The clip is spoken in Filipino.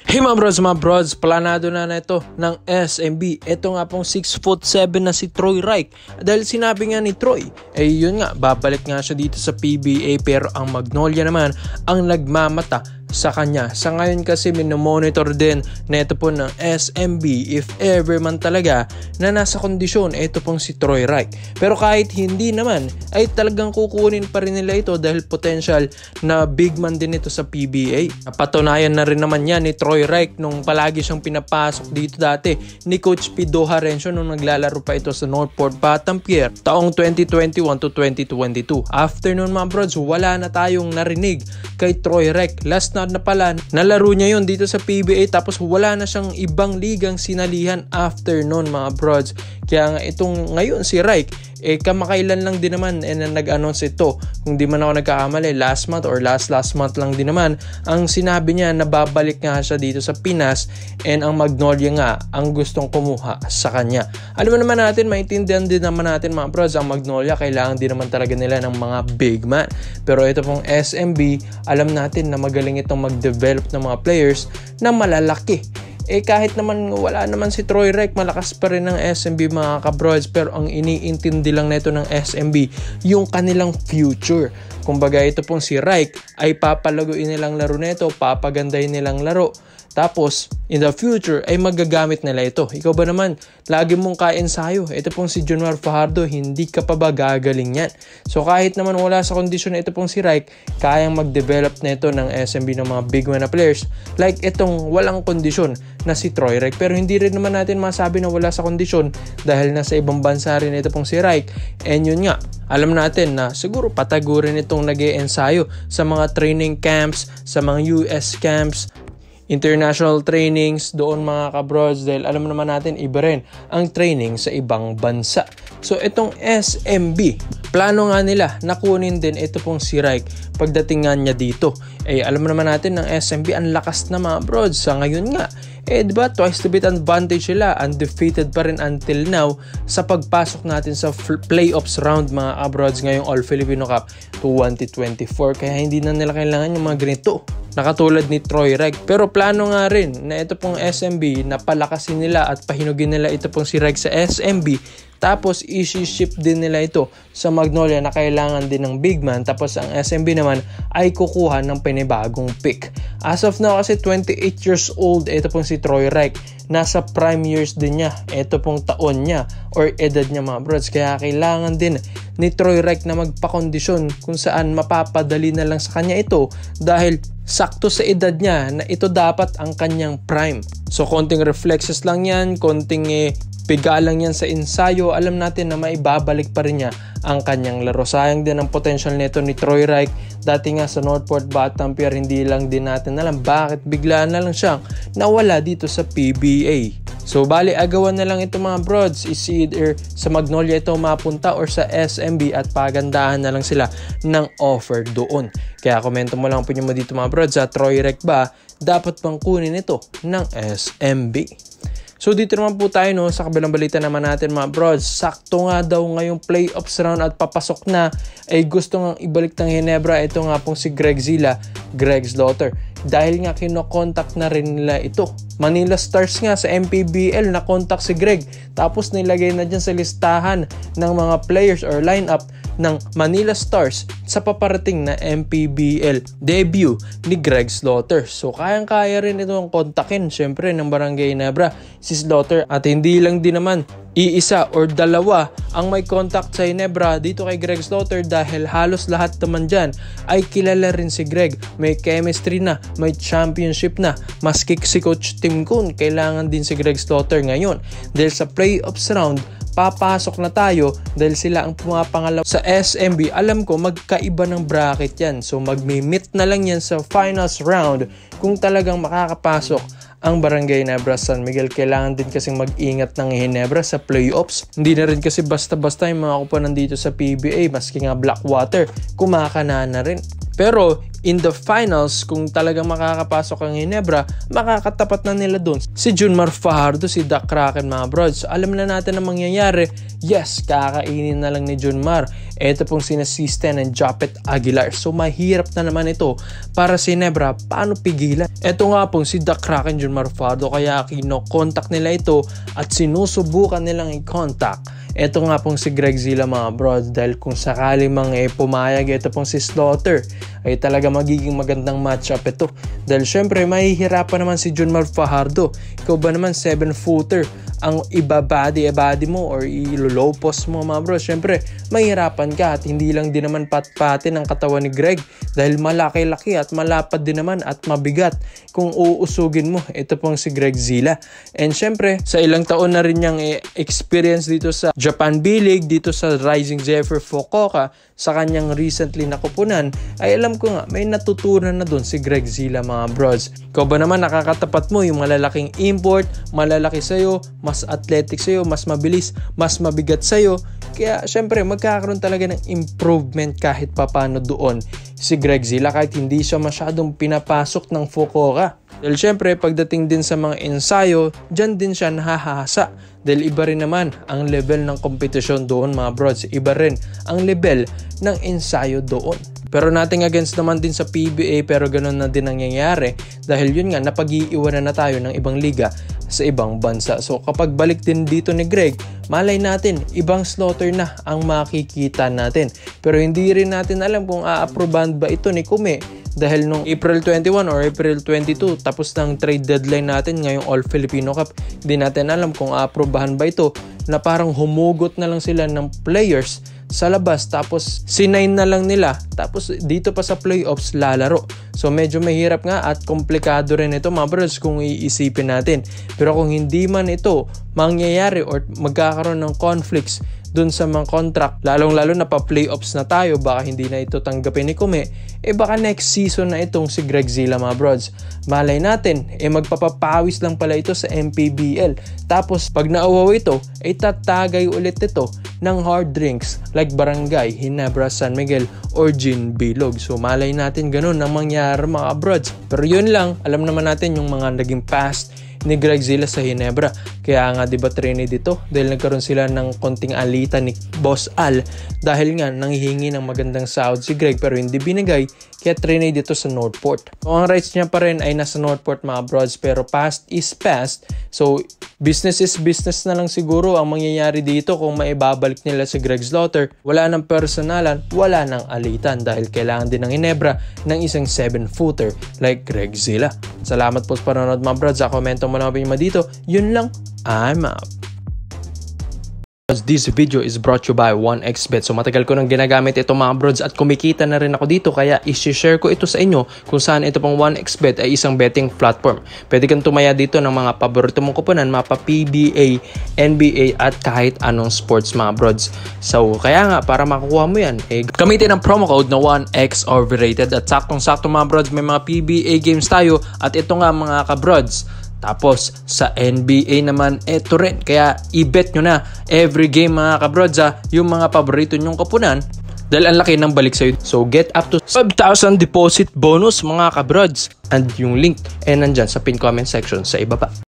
Hey mga brods, planado na ito ng SMB. Ito nga pong 6'7" na si Troy Reich. Dahil sinabi nga ni Troy, yun nga, babalik nga siya dito sa PBA, pero ang Magnolia naman ang nagmamata sa kanya. Sa ngayon kasi minomonitor din na ito po ng SMB if ever man talaga na nasa kondisyon ito pong si Troy Reich. Pero kahit hindi naman ay talagang kukunin pa rin nila ito dahil potential na big man din ito sa PBA. Napatunayan na rin naman yan ni Troy Reich nung palagi siyang pinapasok dito dati ni Coach Pido Harencio nung naglalaro pa ito sa Northport Batampier taong 2021 to 2022. After nun mga brods, wala na tayong narinig kay Troy Reich. Last na pala, nalaro niya yun dito sa PBA tapos wala na siyang ibang ligang sinalihan after nun mga brods. Kaya nga itong ngayon si Reich, kamakailan lang din naman na nag-announce ito. Kung di man ako nagkakamali, last month or last month lang din naman ang sinabi niya na babalik nga siya dito sa Pinas and ang Magnolia nga ang gustong kumuha sa kanya. Alam mo naman natin, maintindihan din naman natin mga brods, ang Magnolia kailangan din naman talaga nila ng mga big man. Pero ito pong SMB, alam natin na magaling itong mag-develop ng mga players na malalaki. Kahit naman wala naman si Troy Reich, malakas pa rin ng SMB mga kabrods, pero ang iniintindi lang nito ng SMB yung kanilang future. Kumbaga ito pong si Reich ay papalaguin nilang laro nito, papagandahin nilang laro. Tapos, in the future, ay magagamit nila ito. Ikaw ba naman, lagi mong kaensayo. Ito pong si Junior Fajardo, hindi ka pa ba gagaling yan? So, kahit naman wala sa kondisyon na ito pong si Reich, kayang mag-develop na ito ng SMB ng mga big man na players. Like itong walang kondisyon na si Troy Reich. Pero hindi rin naman natin masabi na wala sa kondisyon dahil nasa ibang bansa rin ito pong si Reich. And yun nga, alam natin na siguro patago rin itong nag-e-ensayo sa mga training camps, sa mga US camps, international trainings doon mga kabrods, dahil alam naman natin iba rin ang training sa ibang bansa. So itong SMB, plano nga nila na kunin din ito pong si Reich pagdating nga niya dito. Alam naman natin ng SMB ang lakas na mga brods sa ngayon nga. Diba, twice to beat advantage sila, undefeated pa rin until now sa pagpasok natin sa playoffs round mga abroads ngayong All Filipino Cup 2024. Kaya hindi na nila kailangan yung mga ganito na katulad ni Troy Reich. Pero plano nga rin na ito pong SMB na palakasin nila at pahinugin nila ito pong si Reich sa SMB. Tapos isi-ship din nila ito sa Magnolia na kailangan din ng big man. Tapos ang SMB naman ay kukuha ng panibagong pick. As of now kasi 28 years old ito pong si Troy Reich. Nasa prime years din niya. Ito pong taon niya or edad niya mga brods. Kaya kailangan din ni Troy Reich na magpakondisyon kung saan mapapadali na lang sa kanya ito dahil sakto sa edad niya na ito dapat ang kanyang prime. So konting reflexes lang yan, konting piga lang yan sa ensayo, alam natin na maibabalik pa rin niya ang kanyang laro. Sayang din ang potential nito ni Troy Reich. Dati nga sa Northport Batampier, hindi lang din natin alam bakit bigla na lang siyang nawala dito sa PBA. So bali agawan na lang ito mga brods, is either sa Magnolia ito mapunta or sa SMB at pagandahan na lang sila ng offer doon. Kaya komento mo lang po nyo dito mga brods, sa Troy Reich ba dapat bang kunin ito ng SMB? So dito naman po tayo sa kabilang balita naman natin mga brods. Sakto nga daw ngayong playoffs round at papasok na ay gusto nga ibalik ng Ginebra ito nga pong si Greg Zila, Greg Slaughter. Dahil nga kinokontak na rin nila ito. Manila Stars nga sa MPBL na contact si Greg. Tapos nilagay na dyan sa listahan ng mga players or lineup ng Manila Stars sa paparating na MPBL debut ni Greg Slaughter. So kayang-kaya rin itong kontakin syempre ng Barangay Ginebra si Slaughter, at hindi lang din naman iisa or dalawa ang may contact sa Ginebra dito kay Greg Slaughter dahil halos lahat naman dyan ay kilala rin si Greg. May chemistry na, may championship na. Maski si Coach Tim Cone, kailangan din si Greg Slaughter ngayon dahil sa playoffs round papasok na tayo dahil sila ang pumapangalaw sa SMB. Alam ko magkaiba ng bracket yan, so magmi-meet na lang yan sa finals round kung talagang makakapasok ang Barangay Ginebra San Miguel. Kailangan din kasing mag-ingat ng Ginebra sa playoffs. Hindi na rin kasi basta-basta yung mga kupunan dito sa PBA, maski nga Blackwater kumakana na rin. Pero in the finals, kung talagang makakapasok ang Ginebra, makakatapat na nila doon si Junmar Fajardo, si The Kraken mga brods. So, alam na natin ang mangyayari. Yes, kakainin na lang ni Junmar. Ito pong sinasisten ng Japet Aguilar. So mahirap na naman ito para si Ginebra. Paano pigilan? Ito nga pong si The Kraken, Junmar Fajardo, kaya kino-contact nila ito at sinusubukan nilang i-contact. Ito nga pong si Greg Zila mga brods, dahil kung sakali mang pumayag ito pong si Slaughter, ay talaga magiging magandang matchup ito. Dahil syempre mahihirapan naman si Junmar Fajardo. Ikaw ba naman 7-footer ang ibabody mo or i-low post mo mga bros? Syempre mahirapan ka at hindi lang din naman pat-patin ang katawan ni Greg dahil malaki-laki at malapad din naman at mabigat kung uusugin mo. Ito pong si Greg Zila. And syempre sa ilang taon na rin niyang experience dito sa Japan B-League, dito sa Rising Zephyr Fukuoka, sa kanyang recently nakupunan, ay alam ko nga may natutunan na doon si Greg Zila mga bros. Ikaw ba naman nakakatapat mo yung malalaking import, malalaki sa'yo, mas athletic sa'yo, mas mabilis, mas mabigat sa'yo. Kaya syempre magkakaroon talaga ng improvement kahit papano doon si Greg Zila kahit hindi siya masyadong pinapasok ng Fukuoka. Dahil syempre pagdating din sa mga ensayo, dyan din siya nahahasa. Dahil iba rin naman ang level ng kompetisyon doon mga brods. Iba rin ang level ng ensayo doon. Pero nothing against naman din sa PBA, pero ganun na din nangyayari. Dahil yun nga, napag-iiwanan na tayo ng ibang liga sa ibang bansa. So kapag balik din dito ni Greg, malay natin, ibang Slaughter na ang makikita natin. Pero hindi rin natin alam kung a-approvean ba ito ni Kume. Dahil nung April 21 or April 22, tapos ng trade deadline natin ngayong All Filipino Cup, hindi natin alam kung a-approvean ba ito na parang humugot na lang sila ng players sa labas tapos sinign na lang nila tapos dito pa sa playoffs lalaro. So medyo mahirap nga at komplikado rin ito mga bros kung iisipin natin. Pero kung hindi man ito mangyayari or magkakaroon ng conflicts dun sa mga contract, lalong-lalo na pa-playoffs na tayo, baka hindi na ito tanggapin ni Kume, baka next season na itong si Greg Zila mga brods. Malay natin, magpapapawis lang pala ito sa MPBL. Tapos, pag nauwaw ito, tatagay ulit ito ng hard drinks like Barangay, Ginebra, San Miguel, or Gin Bilog. So, malay natin ganun ang mangyari mga brods. Pero yun lang, alam naman natin yung mga naging past ni Greg Zila sa Ginebra. Kaya nga diba trainee dito dahil nagkaroon sila ng konting alitan ni Boss Al dahil nga nanghihingi ng magandang sahod si Greg pero hindi binigay, kaya trainee dito sa Northport. So, ang rights niya pa rin ay nasa Northport mga brods, pero past is past. So business is business na lang siguro ang mangyayari dito kung maibabalik nila si Greg Slaughter. Wala ng personalan, wala ng alitan dahil kailangan din ng Ginebra ng isang 7-footer like Greg Zila. Salamat po sa panonood mga brods. Komento mo lang mo dito. Yun lang. I'm out. This video is brought to you by 1xBet. So matagal ko nang ginagamit ito mga brods at kumikita na rin ako dito, kaya i-share ko ito sa inyo kung saan ito pong 1xBet ay isang betting platform. Pwede kang tumaya dito ng mga paborito mong kuponan, mapa PBA, NBA at kahit anong sports mga brods. So kaya nga para makukuha mo yan, gamitin ang promo code na 1x overrated at saktong-sakto mga brods, may mga PBA games tayo at ito nga mga ka-brods. Tapos sa NBA naman ito rin, kaya i-bet nyo na every game mga kabrods yung mga paborito nyong kapunan dahil ang laki ng balik sa'yo. So get up to 5,000 deposit bonus mga kabrods, and yung link nandyan sa pin comment section sa ibaba.